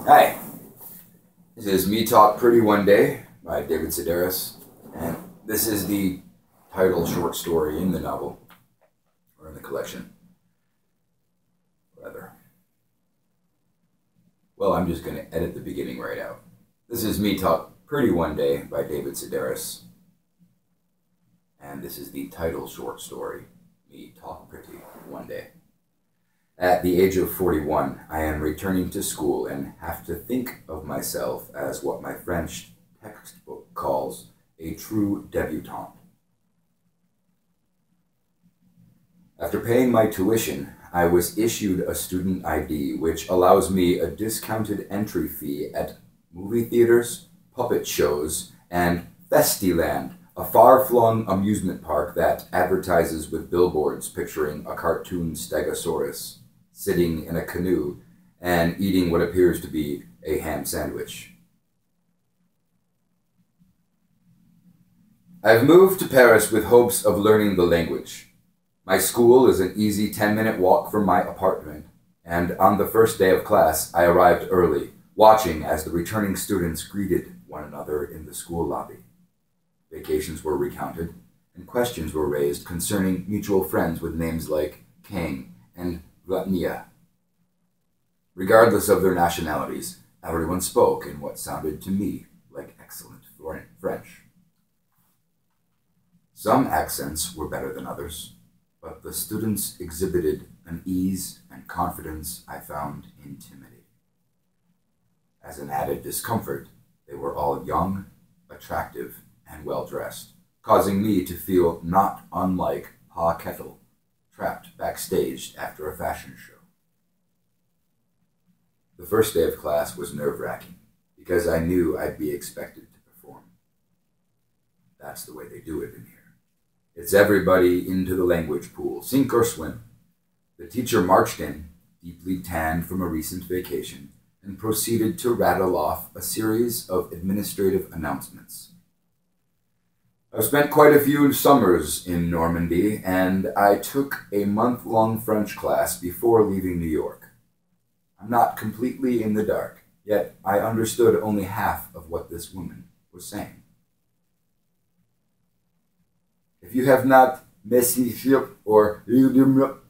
Hi, this is Me Talk Pretty One Day by David Sedaris, and this is the title short story in the novel, or in the collection, rather. Well, I'm just going to edit the beginning right out. This is Me Talk Pretty One Day by David Sedaris, and this is the title short story, Me Talk Pretty One Day. At the age of 41, I am returning to school and have to think of myself as what my French textbook calls a true debutante. After paying my tuition, I was issued a student ID, which allows me a discounted entry fee at movie theaters, puppet shows, and Festiland, a far-flung amusement park that advertises with billboards picturing a cartoon stegosaurus sitting in a canoe and eating what appears to be a ham sandwich. I've moved to Paris with hopes of learning the language. My school is an easy 10-minute walk from my apartment, and on the first day of class, I arrived early, watching as the returning students greeted one another in the school lobby. Vacations were recounted, and questions were raised concerning mutual friends with names like Kang and Latnia. Regardless of their nationalities, everyone spoke in what sounded to me like excellent French. Some accents were better than others, but the students exhibited an ease and confidence I found intimidating. As an added discomfort, they were all young, attractive, and well-dressed, causing me to feel not unlike Pa Kettle, trapped backstage after a fashion show. The first day of class was nerve-wracking, because I knew I'd be expected to perform. That's the way they do it in here. It's everybody into the language pool, sink or swim. The teacher marched in, deeply tanned from a recent vacation, and proceeded to rattle off a series of administrative announcements. I've spent quite a few summers in Normandy, and I took a month-long French class before leaving New York. I'm not completely in the dark, yet I understood only half of what this woman was saying. If you have not Messier or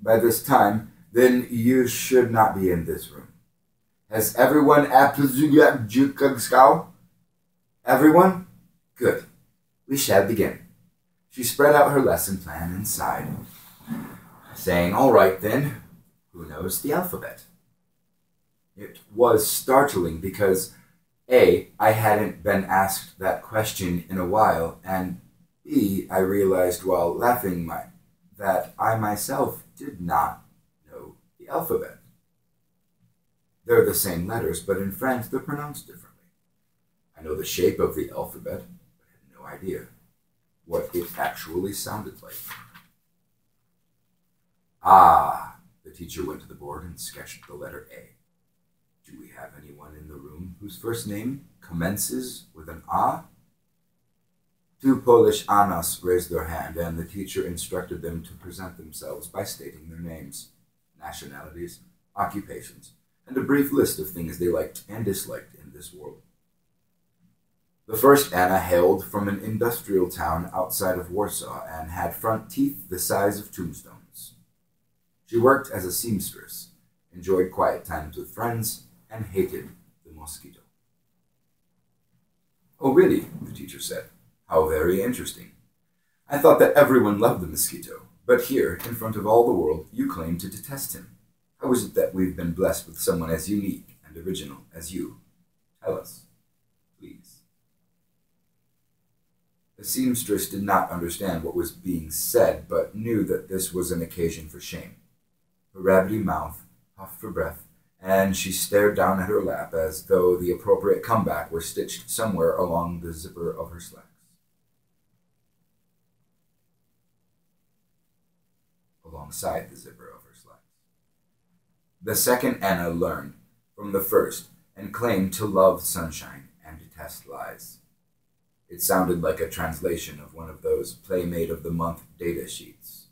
by this time, then you should not be in this room. Has everyone Everyone? Good. We shall begin. She spread out her lesson plan and sighed, saying, "All right then, who knows the alphabet?" It was startling because A, I hadn't been asked that question in a while, and B, I realized while laughing that I myself did not know the alphabet. They're the same letters, but in French they're pronounced differently. I know the shape of the alphabet, idea what it actually sounded like. The teacher went to the board and sketched the letter A. Do we have anyone in the room whose first name commences with an A? Two Polish Annas raised their hand, and the teacher instructed them to present themselves by stating their names, nationalities, occupations, and a brief list of things they liked and disliked in this world. The first Anna hailed from an industrial town outside of Warsaw and had front teeth the size of tombstones. She worked as a seamstress, enjoyed quiet times with friends, and hated the mosquito. "Oh, really?" the teacher said. "How very interesting. I thought that everyone loved the mosquito, but here, in front of all the world, you claim to detest him. How is it that we've been blessed with someone as unique and original as you? Tell us, please." The seamstress did not understand what was being said, but knew that this was an occasion for shame. Her rabbity mouth puffed for breath, and she stared down at her lap as though the appropriate comeback were stitched somewhere along the zipper of her slacks. Alongside the zipper of her slacks. The second Anna learned from the first and claimed to love sunshine and detest lies. It sounded like a translation of one of those Playmate of the Month data sheets.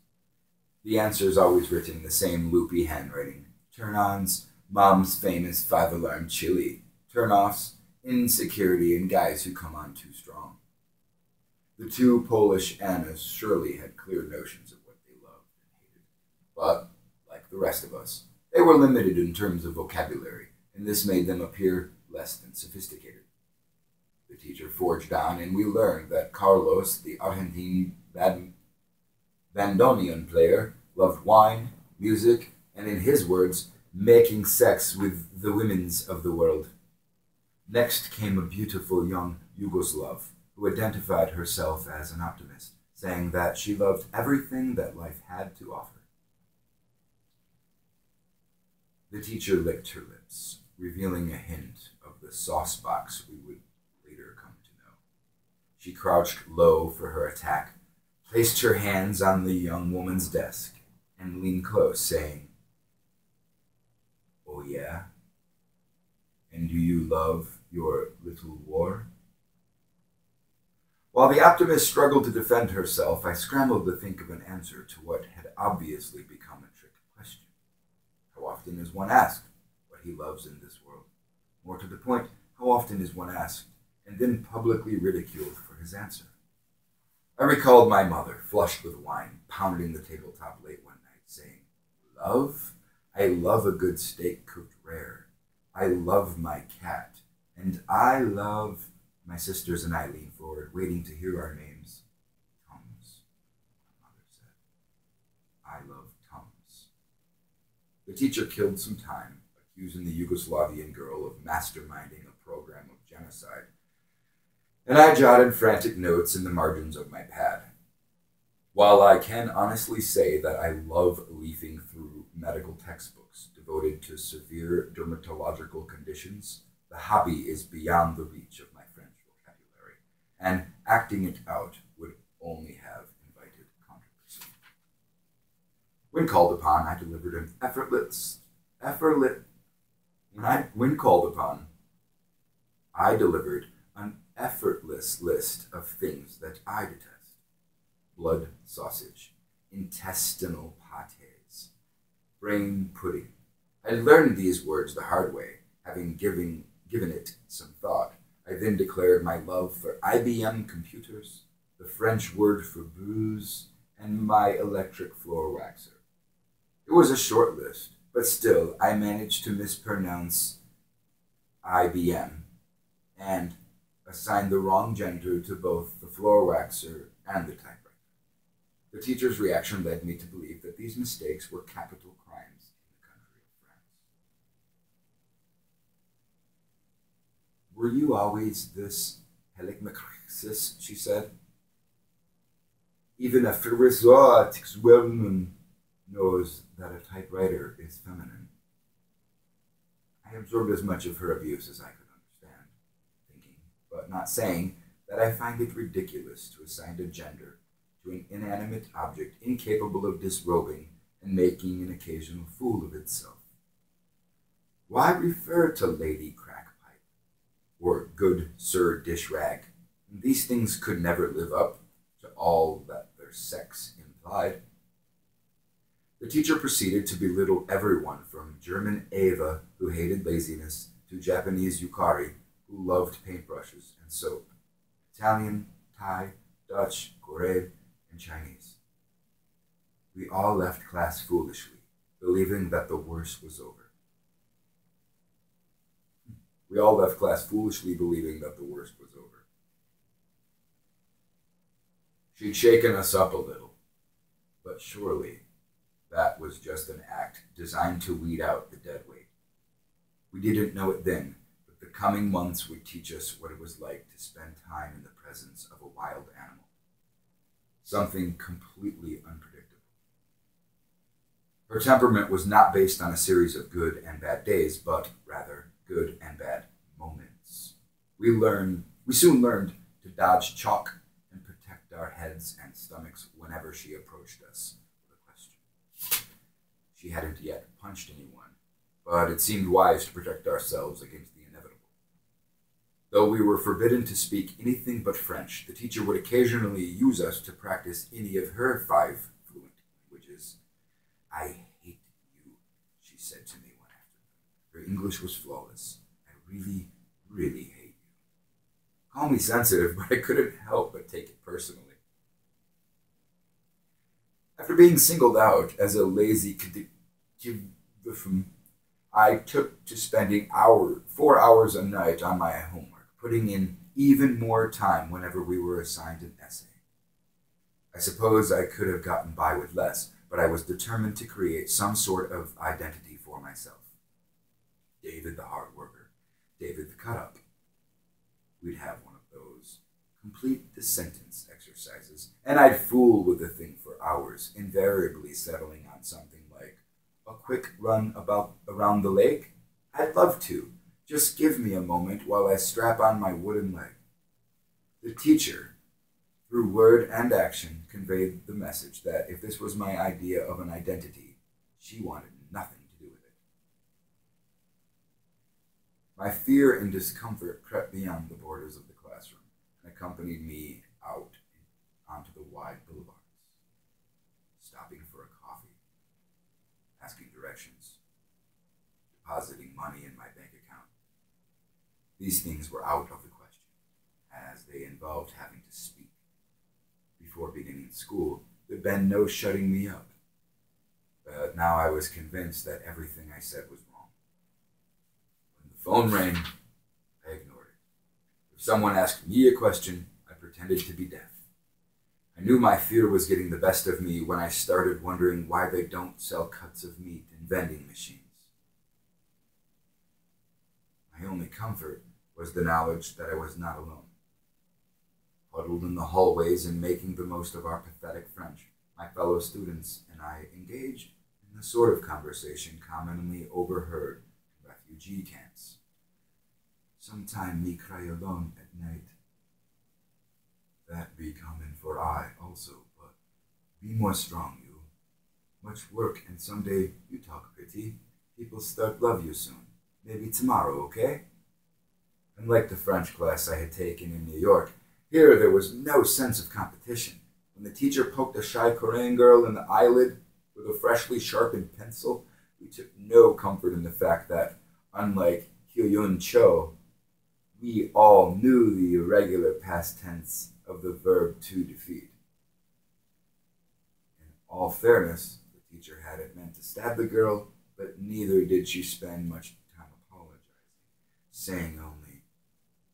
The answer's always written in the same loopy handwriting. Turn-ons, Mom's famous 5-alarm chili, turn-offs, insecurity, and guys who come on too strong. The two Polish Annas surely had clear notions of what they loved and hated, but, like the rest of us, they were limited in terms of vocabulary, and this made them appear less than sophisticated. The teacher forged on, and we learned that Carlos, the Argentine bandoneon player, loved wine, music, and in his words, making sex with the womens of the world. Next came a beautiful young Yugoslav who identified herself as an optimist, saying that she loved everything that life had to offer. The teacher licked her lips, revealing a hint of the sauce box we would later come to know. She crouched low for her attack, placed her hands on the young woman's desk, and leaned close, saying, "Oh yeah? And do you love your little war?" While the optimist struggled to defend herself, I scrambled to think of an answer to what had obviously become a trick question. How often is one asked what he loves in this world? More to the point, how often is one asked and then publicly ridiculed for his answer? I recalled my mother, flushed with wine, pounding the tabletop late one night, saying, "Love? I love a good steak cooked rare. I love my cat. And I love..." My sisters and I leaned forward, waiting to hear our names. "Tums," my mother said. "I love Tums." The teacher killed some time, accusing the Yugoslavian girl of masterminding a program of genocide, and I jotted frantic notes in the margins of my pad. While I can honestly say that I love leafing through medical textbooks devoted to severe dermatological conditions, the hobby is beyond the reach of my French vocabulary, and acting it out would only have invited controversy. When called upon, I delivered an effortless list of things that I detest. Blood sausage, intestinal pâtés, brain pudding. I learned these words the hard way, having given it some thought. I then declared my love for IBM computers, the French word for booze, and my electric floor waxer. It was a short list, but still I managed to mispronounce IBM and assign the wrong gender to both the floor waxer and the typewriter. The teacher's reaction led me to believe that these mistakes were capital crimes in the country of France. "Were you always this helicmacrixis?" she said. "Even a philosophic woman knows that a typewriter is feminine." I absorbed as much of her abuse as I could understand, thinking, but not saying, that I find it ridiculous to assign a gender to an inanimate object incapable of disrobing and making an occasional fool of itself. Why refer to Lady Crackpipe or Good Sir Dishrag? These things could never live up to all that their sex implied. The teacher proceeded to belittle everyone from German Eva, who hated laziness, to Japanese Yukari, who loved paintbrushes and soap, Italian, Thai, Dutch, Korean, and Chinese. We all left class foolishly, believing that the worst was over. She'd shaken us up a little, but surely that was just an act designed to weed out the dead weight. We didn't know it then, but the coming months would teach us what it was like to spend time in the presence of a wild animal. Something completely unpredictable. Her temperament was not based on a series of good and bad days, but rather good and bad moments. We soon learned to dodge chalk and protect our heads and stomachs whenever she approached us with a question. She hadn't yet punched anyone, but it seemed wise to protect ourselves against the inevitable. Though we were forbidden to speak anything but French, the teacher would occasionally use us to practice any of her 5 fluent languages. "I hate you," she said to me one afternoon. Her English was flawless. "I really really hate you. Call me sensitive, but I couldn't help but take it personally. After being singled out as a lazy I took to spending 4 hours a night on my homework, putting in even more time whenever we were assigned an essay. I suppose I could have gotten by with less, but I was determined to create some sort of identity for myself. David the hard worker, David the cut-up. We'd have one of those complete the sentence exercises, and I'd fool with the thing for hours, invariably settling on something like a quick run around the lake. I'd love to. Just give me a moment while I strap on my wooden leg. The teacher, through word and action, conveyed the message that if this was my idea of an identity, she wanted nothing to do with it. My fear and discomfort crept beyond the borders of the classroom and accompanied me out onto the wide boulevards, stopping for a coffee, asking directions, depositing money in my bank account. These things were out of the question, as they involved having to speak. Before beginning school, there'd been no shutting me up. But now I was convinced that everything I said was wrong. When the phone rang, I ignored it. If someone asked me a question, I pretended to be deaf. I knew my fear was getting the best of me when I started wondering why they don't sell cuts of meat in vending machines. My only comfort was the knowledge that I was not alone. Huddled in the hallways and making the most of our pathetic French, my fellow students and I engaged in the sort of conversation commonly overheard in refugee camps. Sometime me cry alone at night. That be common for I also, but be more strong, you. Much work, and someday you talk pretty. People start love you soon. Maybe tomorrow, okay? Unlike the French class I had taken in New York, here there was no sense of competition. When the teacher poked a shy Korean girl in the eyelid with a freshly sharpened pencil, we took no comfort in the fact that, unlike Hyun Cho, we all knew the irregular past tense of the verb to defeat. In all fairness, the teacher had it meant to stab the girl, but neither did she spend much time apologizing, saying only,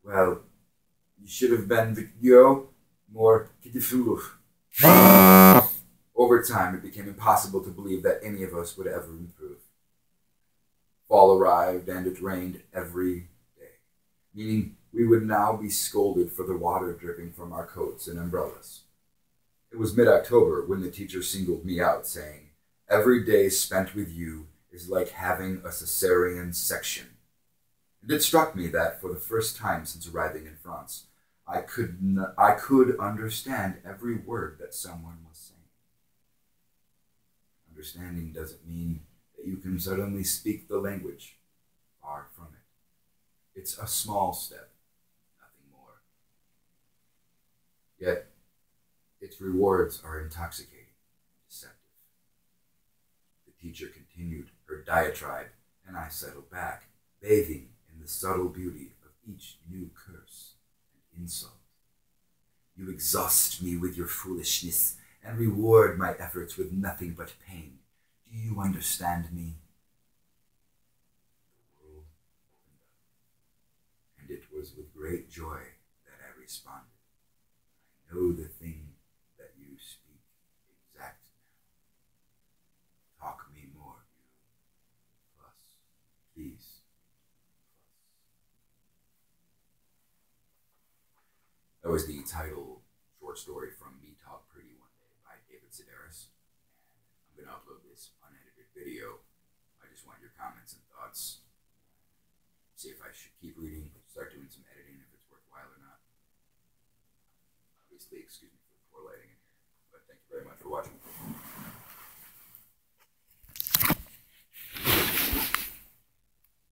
well, you should have been video more kitifulu. Over time, it became impossible to believe that any of us would ever improve. Fall arrived, and it rained every day, meaning we would now be scolded for the water dripping from our coats and umbrellas. It was mid-October when the teacher singled me out, saying, "Every day spent with you is like having a cesarean section." And it struck me that, for the first time since arriving in France, I could understand every word that someone was saying. Understanding doesn't mean that you can suddenly speak the language. Far from it. It's a small step, nothing more. Yet, its rewards are intoxicating, deceptive. The teacher continued her diatribe, and I settled back, bathing in the subtle beauty of each new curse and insult. You exhaust me with your foolishness and reward my efforts with nothing but pain. Do you understand me? The world opened up, and it was with great joy that I responded. I know the thing that you speak exact now. Talk me more, you. Plus, please. That was the title short story from Me Talk Pretty One Day by David Sedaris. And I'm going to upload this unedited video. I just want your comments and thoughts. See if I should keep reading, start doing some editing if it's worthwhile or not. Obviously, excuse me for the poor lighting in here. But thank you very much for watching.